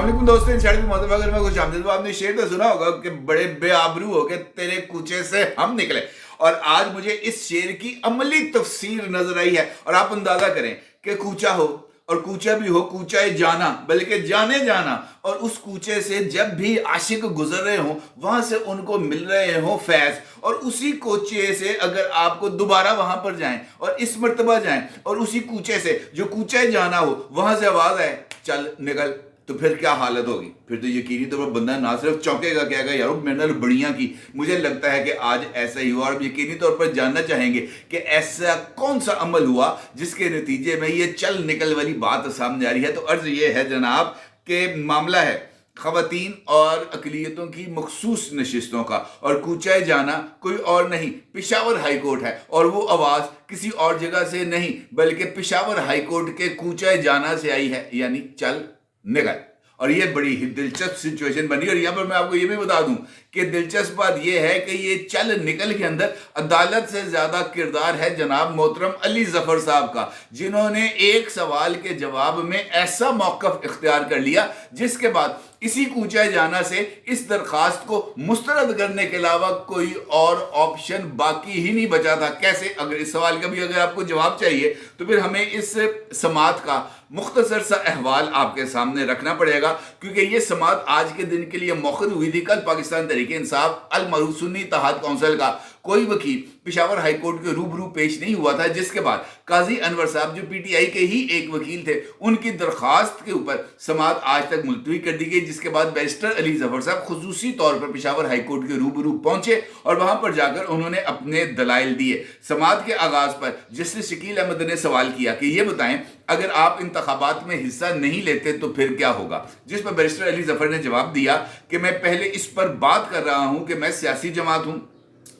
अस्सलामुअलैकुम दोस्तों, अगर मैं कुछ आमदीद, आपने शेर तो सुना होगा कि बड़े बेआबरू हो के तेरे कूचे से हम निकले। और आज मुझे इस शेर की अमली तफसीर नजर आई है। और आप अंदाजा करें कि कूचा हो, और कूचा भी हो कूचा जाना, बल्कि जाने जाना, और उस कूचे से जब भी आशिक गुजर रहे हो वहां से उनको मिल रहे हो फैज, और उसी कूचे से अगर आपको दोबारा वहां पर जाएं और इस मर्तबा जाएं और उसी कूचे से जो कूचा जाना हो वहां से आवाज आए चल निकल, तो फिर क्या हालत होगी? फिर तो यकीनी तौर पर बंदा ना सिर्फ चौंकेगा, कहेगा यार मेरे नाल बढ़िया की। मुझे लगता है कि आज ऐसा ही हुआ, और यकीनी तौर पर जानना चाहेंगे कि ऐसा कौन सा अमल हुआ जिसके नतीजे में ये चल निकल वाली बात सामने आ रही है। तो अर्ज ये है जनाब कि मामला है खवातीन और अकलियतों की मखसूस नशिस्तों का, और कूचा जाना कोई और नहीं पेशावर हाई कोर्ट है, और वो आवाज़ किसी और जगह से नहीं बल्कि पेशावर हाई कोर्ट के कूचा जाना से आई है, यानी चल निकल। और ये बड़ी ही दिलचस्प सिचुएशन बनी। और यहाँ पर मैं आपको ये भी बता दूं कि दिलचस्प बात ये है कि ये चल निकल के अंदर अदालत से ज्यादा किरदार है जनाब मोहतरम अली जफर साहब का, जिन्होंने एक सवाल के जवाब में ऐसा मौकफ इख्तियार कर लिया जिसके बाद इसी कूचा जाना से इस दरखास्त को मुस्तरद करने के अलावा कोई और ऑप्शन बाकी ही नहीं बचा था। कैसे? अगर इस सवाल का भी अगर आपको जवाब चाहिए तो फिर हमें इस समात का मुख्तसर सा अहवाल आपके सामने रखना पड़ेगा, क्योंकि ये समात आज के दिन के लिए मौखूद हुई थी। कल पाकिस्तान तहरीक इंसाफ अल मरूफ सुन्नी इत्तेहाद काउंसिल का कोई वकील पेशावर हाई कोर्ट के रूबरू पेश नहीं हुआ था, जिसके बाद काजी अनवर साहब जो पीटीआई के ही एक वकील थे, उनकी दरखास्त के ऊपर समात आज तक मुलतवी कर दी गई। जिसके बाद बैरिस्टर अली जफर साहब खुसूसी तौर पर पेशावर हाई कोर्ट के रूबरू पहुंचे और वहां पर जाकर उन्होंने अपने दलाइल दिए। समात के आगाज पर जस्टिस शकील अहमद ने सवाल किया कि ये बताएं अगर आप इंतखाबात में हिस्सा नहीं लेते तो फिर क्या होगा, जिस पर बैरिस्टर अली जफर ने जवाब दिया कि मैं पहले इस पर बात कर रहा हूं कि मैं सियासी जमात हूं,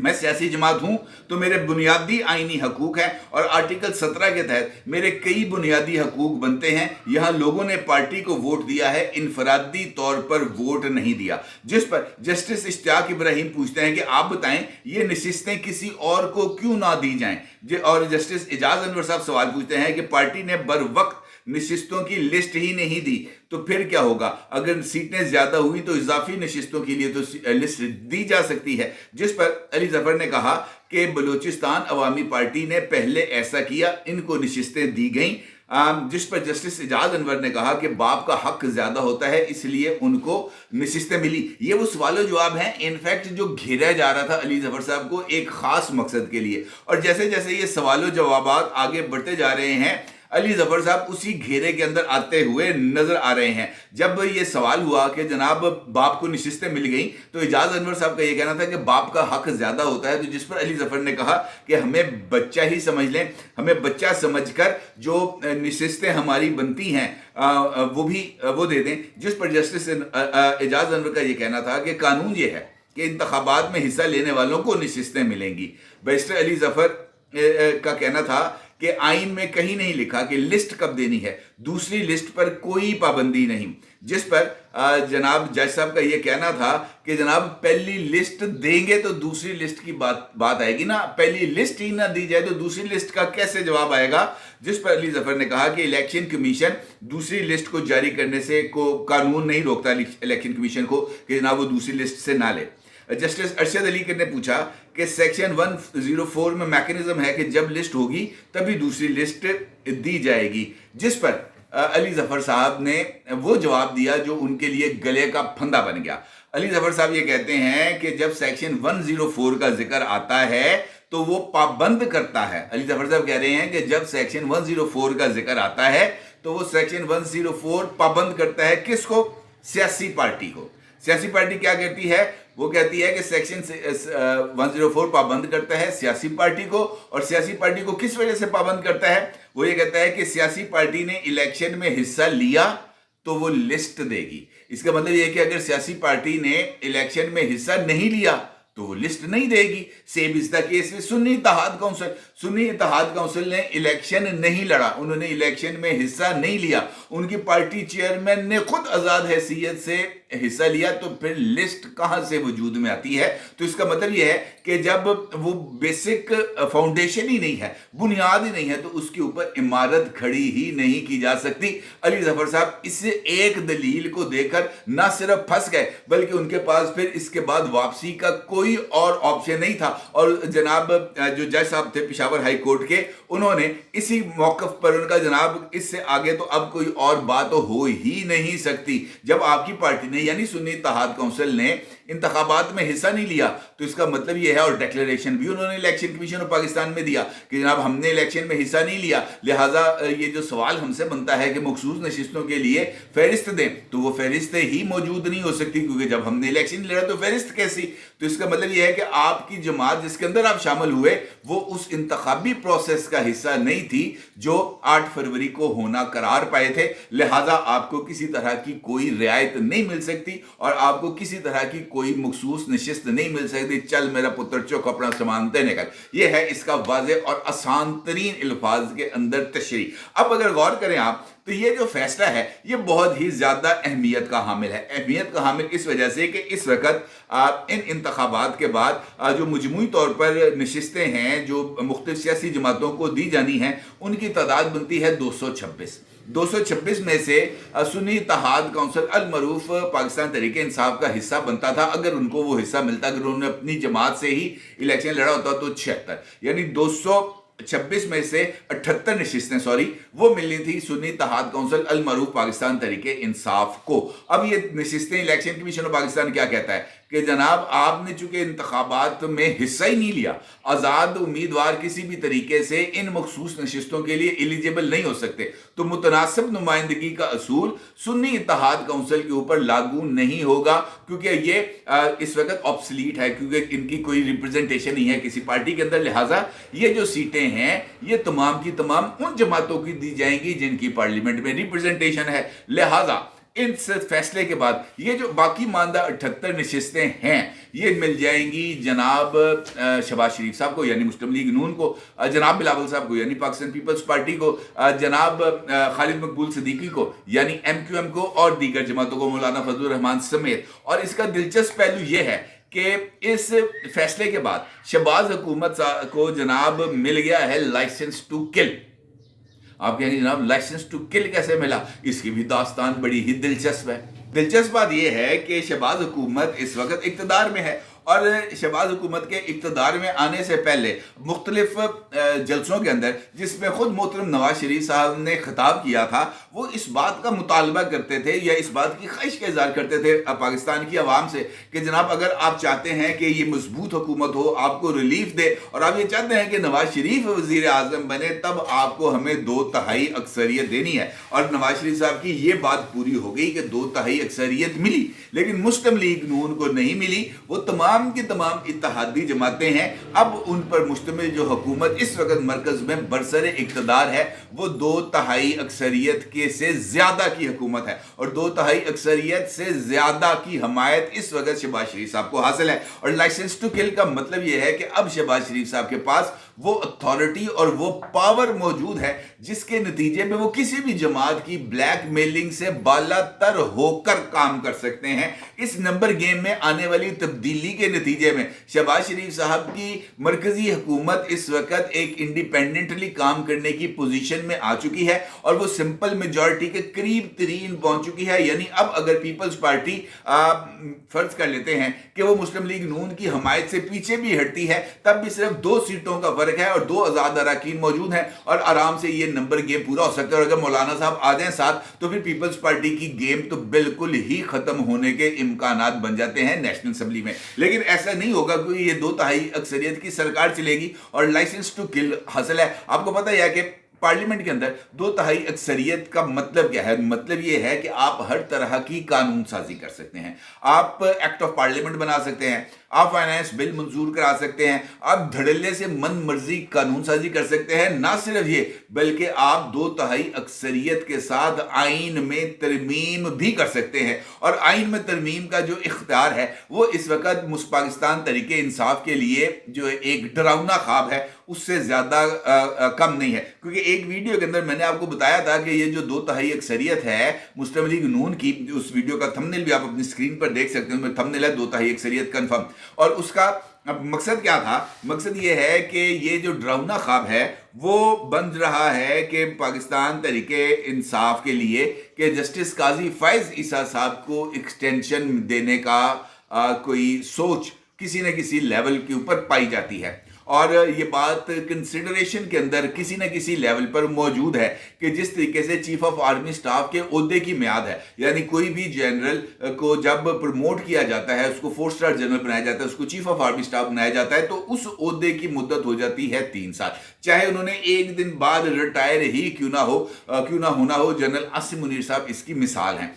मैं सियासी जमात हूं तो मेरे बुनियादी आईनी हकूक हैं, और आर्टिकल 17 के तहत मेरे कई बुनियादी हकूक बनते हैं। यहां लोगों ने पार्टी को वोट दिया है, इनफरादी तौर पर वोट नहीं दिया। जिस पर जस्टिस इश्तियाक इब्राहिम पूछते हैं कि आप बताएं ये नशिस्तें किसी और को क्यों ना दी जाएं, और जस्टिस एजाज अनवर साहब सवाल पूछते हैं कि पार्टी ने बर वक्त नशिस्तों की लिस्ट ही नहीं दी तो फिर क्या होगा? अगर सीटें ज्यादा हुई तो इजाफी नशिस्तों के लिए तो लिस्ट दी जा सकती है। जिस पर अली जफर ने कहा कि बलूचिस्तान अवामी पार्टी ने पहले ऐसा किया, इनको नशिस्तें दी गई। जिस पर जस्टिस एजाज अनवर ने कहा कि बाप का हक ज्यादा होता है इसलिए उनको नशिस्तें मिली। ये वो सवाल जवाब हैं इनफैक्ट जो घेरा जा रहा था अली जफर साहब को एक खास मकसद के लिए। और जैसे जैसे ये सवाल जवाब आगे बढ़ते जा रहे हैं, अली जफर साहब उसी घेरे के अंदर आते हुए नजर आ रहे हैं। जब ये सवाल हुआ कि जनाब बाप को नशिस्तें मिल गई तो एजाज अनवर साहब का ये कहना था कि बाप का हक ज्यादा होता है, तो जिस पर अली जफर ने कहा कि हमें बच्चा ही समझ लें, हमें बच्चा समझकर जो नशिस्तें हमारी बनती हैं वो दे दें। जिस पर जस्टिस एजाज अनवर का ये कहना था कि कानून ये है कि इंतखाबात में हिस्सा लेने वालों को नशिस्तें मिलेंगी। बैरिस्टर अली जफर का कहना था कि आइन में कहीं नहीं लिखा कि लिस्ट कब देनी है, दूसरी लिस्ट पर कोई पाबंदी नहीं। जिस पर जनाब जज साहब का यह कहना था कि जनाब पहली लिस्ट देंगे तो दूसरी लिस्ट की बात आएगी ना, पहली लिस्ट ही ना दी जाए तो दूसरी लिस्ट का कैसे जवाब आएगा। जिस पर अली जफर ने कहा कि इलेक्शन कमीशन दूसरी लिस्ट को जारी करने से को कानून नहीं रोकता इलेक्शन कमीशन को कि जनाब वो दूसरी लिस्ट से ना ले। जस्टिस अरशद अली ने पूछा कि सेक्शन 104 में मैकेनिज्म है कि जब लिस्ट होगी तभी दूसरी लिस्ट दी जाएगी। जिस पर अली जफर साहब ने वो जवाब दिया जो उनके लिए गले का फंदा बन गया। अली जफर साहब ये कहते हैं कि जब सेक्शन 104 का जिक्र आता है तो वो पाबंद करता है। अली जफर साहब कह रहे हैं कि जब सेक्शन 104 का जिक्र आता है तो वो सेक्शन 104 पाबंद करता है किसको? सियासी पार्टी को। सियासी पार्टी क्या कहती है? वो कहती है कि सेक्शन 104 पाबंद करता है सियासी पार्टी को, और सियासी पार्टी को किस वजह से पाबंद करता है? वो ये कहता है कि सियासी पार्टी ने इलेक्शन में हिस्सा लिया तो वो लिस्ट देगी। इसका मतलब ये है कि अगर सियासी पार्टी ने इलेक्शन में हिस्सा नहीं लिया तो वो लिस्ट नहीं देगी। सेम इज द केस में सुन्नी इत्तेहाद काउंसिल। सुन्नी इत्तेहाद काउंसिल ने इलेक्शन नहीं लड़ा, उन्होंने इलेक्शन में हिस्सा नहीं लिया। उनकी पार्टी चेयरमैन ने खुद आजाद हैसियत से हिस्सा लिया तो फिर लिस्ट कहां से वजूद में आती है? तो इसका मतलब यह है कि जब वो बेसिक फाउंडेशन ही नहीं है, बुनियाद ही नहीं है, तो उसके ऊपर इमारत खड़ी ही नहीं की जा सकती। अली जफर साहब इस एक दलील को देकर ना सिर्फ फंस गए बल्कि उनके पास फिर इसके बाद वापसी का कोई और ऑप्शन नहीं था। और जनाब जो जज साहब थे पेशावर हाई कोर्ट के, उन्होंने इसी मौकफ पर उनका जनाब इससे आगे तो अब कोई और बात तो हो ही नहीं सकती। जब आपकी पार्टी ने यानी सुन्नी इत्तेहाद काउंसिल ने इंतखाबात में हिस्सा नहीं लिया तो इसका मतलब यह है, और डिक्लेरेशन भी उन्होंने इलेक्शन कमीशन ऑफ पाकिस्तान में दिया कि जनाब हमने इलेक्शन में हिस्सा नहीं लिया, लिहाजा ये जो सवाल हमसे बनता है कि मखसूस नशिस्तों के लिए फहरिस्त दें, तो वो फहरिस्त ही मौजूद नहीं हो सकती क्योंकि जब हमने इलेक्शन लड़ा तो फहरिस्त कैसी? तो इसका मतलब यह है कि आपकी जमात जिसके अंदर आप शामिल हुए वो उस इंतखाबी प्रोसेस का हिस्सा नहीं थी जो 8 फरवरी को होना करार पाए थे। लिहाजा आपको किसी तरह की कोई रियायत नहीं मिल सकती और आपको किसी तरह की कोई मखसूस नशिस्त नहीं मिल सकती। चल मेरा पुत्र चुक अपना सामान देने का, यह है इसका वाज़ेह और आसान तरीन अल्फाज के अंदर तशरीह। अब अगर गौर करें आप तो ये जो फैसला है ये बहुत ही ज्यादा अहमियत का हामिल है। अहमियत का हामिल इस वजह से कि इस वक्त इन इंतखाबात के बाद जो मजमूई तौर पर नशिस्तें हैं जो मुख्तलिफ सियासी जमातों को दी जानी हैं उनकी तादाद बनती है 226 में से सुन्नी इत्तेहाद काउंसिल अल मरूफ पाकिस्तान तहरीक इंसाफ का हिस्सा बनता था। अगर उनको वो हिस्सा मिलता, अगर उन्होंने अपनी जमात से ही इलेक्शन लड़ा होता तो 76 यानी 226 में से 78 नशिस्तें वो मिलनी थी सुन्नी इत्तेहाद काउंसिल अल मरूफ पाकिस्तान तहरीक इंसाफ को। अब ये नशिस्तें इलेक्शन कमीशन ऑफ पाकिस्तान क्या कहता है कि जनाब आपने चूंकि इंतखाबात में हिस्सा ही नहीं लिया, आज़ाद उम्मीदवार किसी भी तरीके से इन मखसूस नशिस्तों के लिए एलिजिबल नहीं हो सकते, तो मुतनासिब नुमाइंदगी का असूल सुन्नी इत्तेहाद काउंसिल के ऊपर लागू नहीं होगा क्योंकि ये इस वक्त ऑब्सलीट है, क्योंकि इनकी कोई रिप्रेजेंटेशन नहीं है किसी पार्टी के अंदर। लिहाजा ये जो सीटें हैं ये तमाम की तमाम उन जमातों की दी जाएंगी जिनकी पार्लियामेंट में रिप्रेजेंटेशन है। लिहाजा इस फैसले के बाद ये जो बाकी मानदा 78 नशिस्तें हैं ये मिल जाएंगी जनाब शहबाज शरीफ साहब को यानी मुस्लिम लीग नून को, जनाब बिलावल साहब को यानी पाकिस्तान पीपल्स पार्टी को, जनाब खालिद मकबूल सिद्दीकी को यानी MQM को और दीगर जमातों को, मौलाना फजलुर रहमान समेत। और इसका दिलचस्प पहलू यह है कि इस फैसले के बाद शहबाज हुकूमत को जनाब मिल गया है लाइसेंस टू किल। आप कहेंगे जनाब लाइसेंस टू किल कैसे मिला? इसकी भी दास्तान बड़ी ही दिलचस्प है। दिलचस्प बात यह है कि शहबाज हुकूमत इस वक्त इक़्तिदार में है और शहबाज हुकूमत के इक़्तिदार में आने से पहले मुख्तलिफ जलसों के अंदर जिसमें खुद मोहतरम नवाज शरीफ साहब ने खिताब किया था, वो इस बात का मुतालबा करते थे या इस बात की ख्वाहिश का इज़हार करते थे पाकिस्तान की आवाम से कि जनाब अगर आप चाहते हैं कि ये मजबूत हुकूमत हो, आपको रिलीफ दे और आप ये चाहते हैं कि नवाज शरीफ वज़ीर आज़म बने, तब आपको हमें 2/3 अक्सरियत देनी है। और नवाज शरीफ साहब की ये बात पूरी हो गई कि 2/3 अक्सरियत मिली, लेकिन मुस्लिम लीग नून को नहीं मिली। वो तमाम की तमाम इत्तेहादी जमातें हैं, अब उन पर मुश्तमिल जो हुकूमत इस वक्त मरकज में बरसरे इक़्तिदार है वो 2/3 अक्सरियत के से ज्यादा की हुकूमत है और 2/3 अक्सरियत से ज्यादा की हमायत इस वक्त शहबाज शरीफ साहब को हासिल है। और लाइसेंस टू किल का मतलब यह है कि अब शहबाज शरीफ साहब के पास वो अथॉरिटी और वो पावर मौजूद है जिसके नतीजे में वो किसी भी जमात की ब्लैक मेलिंग से बालातर होकर काम कर सकते हैं। इस नंबर गेम में आने वाली तब्दीली के नतीजे में शहबाज शरीफ साहब की मरकजी हुकूमत इस वक्त एक इंडिपेंडेंटली काम करने की पोजीशन में आ चुकी है और वो सिंपल मेजॉरिटी के करीब तरीन पहुंच चुकी है। यानी अब अगर पीपल्स पार्टी फर्ज कर लेते हैं कि वो मुस्लिम लीग नून की हमायत से पीछे भी हटती है, तब भी सिर्फ 2 सीटों का फर्क है और 2 आजाद अराकीन मौजूद हैं और आराम से ये नंबर गेम पूरा हो सकता है। और अगर मौलाना साहब आ जाएं साथ तो फिर पीपल्स पार्टी की गेम तो बिल्कुल ही खत्म होने के इम्कानात बन जाते हैं नेशनल असेंबली में। लेकिन ऐसा नहीं होगा क्योंकि ये 2/3 अक्सरियत की सरकार चलेगी और लाइसेंस टू किल हासिल है। आपको पता है कि पार्लियामेंट के अंदर 2/3 अक्सरियत का मतलब क्या है? मतलब यह है कि आप हर तरह की कानून साजी कर सकते हैं, आप एक्ट ऑफ पार्लियामेंट बना सकते हैं, आप फाइनेंस बिल मंजूर करा सकते हैं, आप धड़ल्ले से मन मर्जी कानून साजी कर सकते हैं। ना सिर्फ ये, बल्कि आप 2/3 अक्सरियत के साथ आइन में तरमीम भी कर सकते हैं। और आइन में तरमीम का जो इख्तियार है वो इस वक्त पाकिस्तान तरीके इंसाफ के लिए जो एक डरावना ख्वाब है उससे ज्यादा कम नहीं है। क्योंकि एक वीडियो के अंदर मैंने आपको बताया था कि ये जो 2/3 अक्सरियत है मुस्लिम लीग नून की, उस वीडियो का थंबनेल भी आप अपनी स्क्रीन पर देख सकते हैं, थंबनेल है 2/3 अक्सरियत कंफर्म। और उसका मकसद क्या था? मकसद ये है कि ये जो डरावना ख्वाब है वो बन रहा है कि पाकिस्तान तरीके इंसाफ के लिए कि जस्टिस काजी फैज ईसा साहब को एक्सटेंशन देने का कोई सोच किसी न किसी लेवल के ऊपर पाई जाती है। और ये बात कंसिडरेशन के अंदर किसी न किसी लेवल पर मौजूद है कि जिस तरीके से चीफ ऑफ आर्मी स्टाफ के ओहदे की मियाद है, यानी कोई भी जनरल को जब प्रमोट किया जाता है, उसको 4 स्टार जनरल बनाया जाता है, उसको चीफ ऑफ आर्मी स्टाफ बनाया जाता है, तो उस ओहदे की मुद्दत हो जाती है 3 साल। चाहे उन्होंने एक दिन बाद रिटायर ही क्यों ना होना हो। जनरल आसिम मुनीर साहब इसकी मिसाल हैं।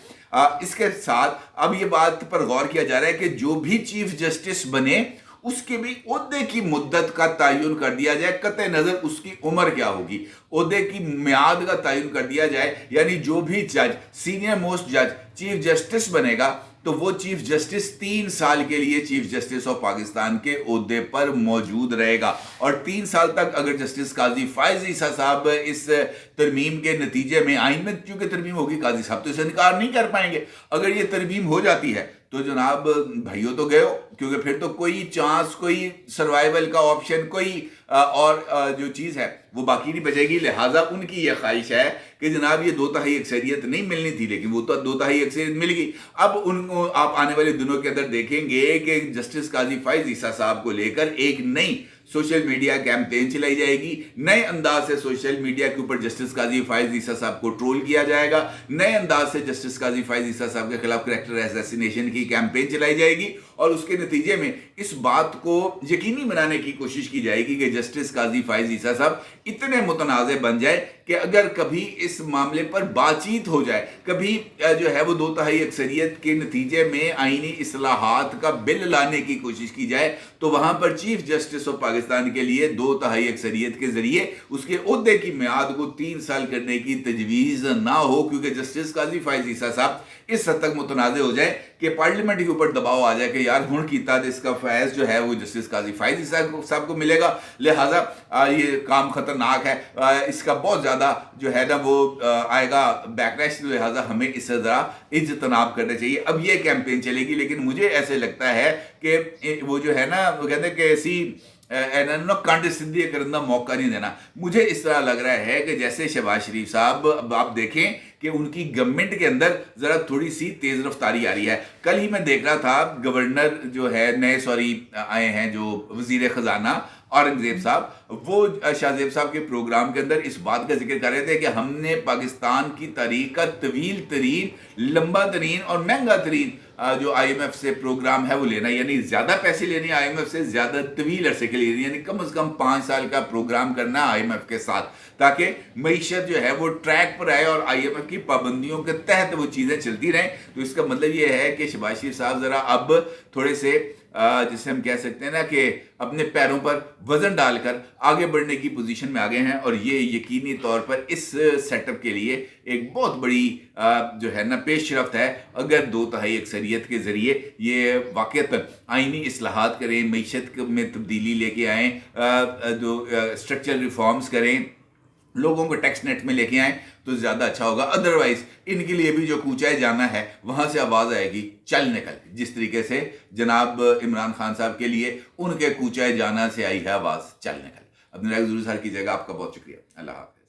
इसके साथ अब ये बात पर गौर किया जा रहा है कि जो भी चीफ जस्टिस बने उसके भी ओहदे की मुद्दत का तयन कर दिया जाए, कतई नजर उसकी उम्र क्या होगी, ओहदे की मियाद का तयन कर दिया जाए। यानी जो भी जज, सीनियर मोस्ट जज चीफ जस्टिस बनेगा तो वो चीफ जस्टिस 3 साल के लिए चीफ जस्टिस ऑफ पाकिस्तान के ओहदे पर मौजूद रहेगा। और 3 साल तक अगर जस्टिस काजी फैज ईसा साहब इस तरमीम के नतीजे में, आइन में चूंकि तरमीम होगी, काजी साहब तो इसे इनकार नहीं कर पाएंगे, अगर ये तरमीम हो जाती है तो जनाब भाइयों तो गए हो, क्योंकि फिर तो कोई चांस, कोई सर्वाइवल का ऑप्शन, कोई और जो चीज़ है वो बाकी नहीं बचेगी। लिहाजा उनकी ये ख्वाहिश है कि जनाब ये 2/3 अक्सरियत नहीं मिलनी थी, लेकिन वो तो 2/3 अक्सरियत मिल गई। अब उनको आप आने वाले दिनों के अंदर देखेंगे कि जस्टिस काजी फैज ईसा साहब को लेकर एक नई सोशल मीडिया कैंपेन चलाई जाएगी, नए अंदाज से सोशल मीडिया के ऊपर जस्टिस काजी फैज ईसा साहब को ट्रोल किया जाएगा, नए अंदाज से जस्टिस काजी फैज ईसा साहब के खिलाफ करैक्टर असैसिनेशन की कैंपेन चलाई जाएगी। और उसके नतीजे में इस बात को यकीनी बनाने की कोशिश की जाएगी कि जस्टिस काजी फैज ईसा साहब इतने मुतनाज़ बन जाए कि अगर कभी इस मामले पर बातचीत हो जाए, कभी जो है वो 2/3 अक्सरियत के नतीजे में आईनी इस्लाहात का बिल लाने की कोशिश की जाए, तो वहां पर चीफ जस्टिस ऑफ पाकिस्तान के लिए 2/3 अक्सरियत के जरिए उसके ओहदे की मियाद को 3 साल करने की तजवीज़ ना हो। क्योंकि जस्टिस काजी फैज ईसा साहब इस हद तक मुतनाज़ हो जाए कि पार्लियामेंट के ऊपर दबाव आ जाए कि यार हुण कीता इसका फैज जो है वो जस्टिस काजी फैज ईसा साहब को मिलेगा, लिहाजा ये काम खतरनाक है, इसका बहुत ज़्यादा जो है ना वो आएगा बैकलैश, लिहाजा हमें इससे ज़रा इज्तनाब करना चाहिए। अब ये कैंपेन चलेगी, लेकिन मुझे ऐसे लगता है कि वो जो है ना वो कहते हैं कि ऐसी कंड सिद्धि करने का मौका नहीं देना। मुझे इस तरह लग रहा है कि जैसे शहबाज शरीफ साहब, अब आप देखें कि उनकी गवर्नमेंट के अंदर जरा थोड़ी सी तेज रफ्तारी आ रही है। कल ही मैं देख रहा था गवर्नर जो है आए हैं जो वजीर खजाना औरंगजेब साहब, वो शाहजेब साहब के प्रोग्राम के अंदर इस बात का जिक्र कर रहे थे कि हमने पाकिस्तान की तारीख का तवील तरीन, लंबा तरीन और महंगा तरीन जो IMF से प्रोग्राम है वो लेना, यानी ज्यादा पैसे लेने IMF से, ज्यादा तवील अरसे के लिए, यानी कम से कम 5 साल का प्रोग्राम करना IMF के साथ, ताकि मईशत जो है वो ट्रैक पर आए और IMF की पाबंदियों के तहत वो चीजें चलती रहें। तो इसका मतलब ये है कि शहबाज शरीफ साहब जरा अब थोड़े से जिसे हम कह सकते हैं ना कि अपने पैरों पर वजन डालकर आगे बढ़ने की पोजीशन में आ गए हैं। और ये यकीनी तौर पर इस सेटअप के लिए एक बहुत बड़ी जो है ना पेशरफ्त है, अगर 2/3 अक्सरियत के जरिए ये वाक़ईतन आईनी इस्लाहात करें, मईशत में तब्दीली लेके आएँ, जो स्ट्रक्चरल रिफॉर्म्स करें, लोगों को टैक्स नेट में लेके आए तो ज़्यादा अच्छा होगा। अदरवाइज इनके लिए भी जो कूचाए जाना है वहाँ से आवाज़ आएगी चल निकल, जिस तरीके से जनाब इमरान खान साहब के लिए उनके कूचाए जाना से आई है आवाज़ चल निकल। अपनी राय ज़रूर सार कीजिएगा। आपका बहुत शुक्रिया। अल्लाह हाफ़िज़।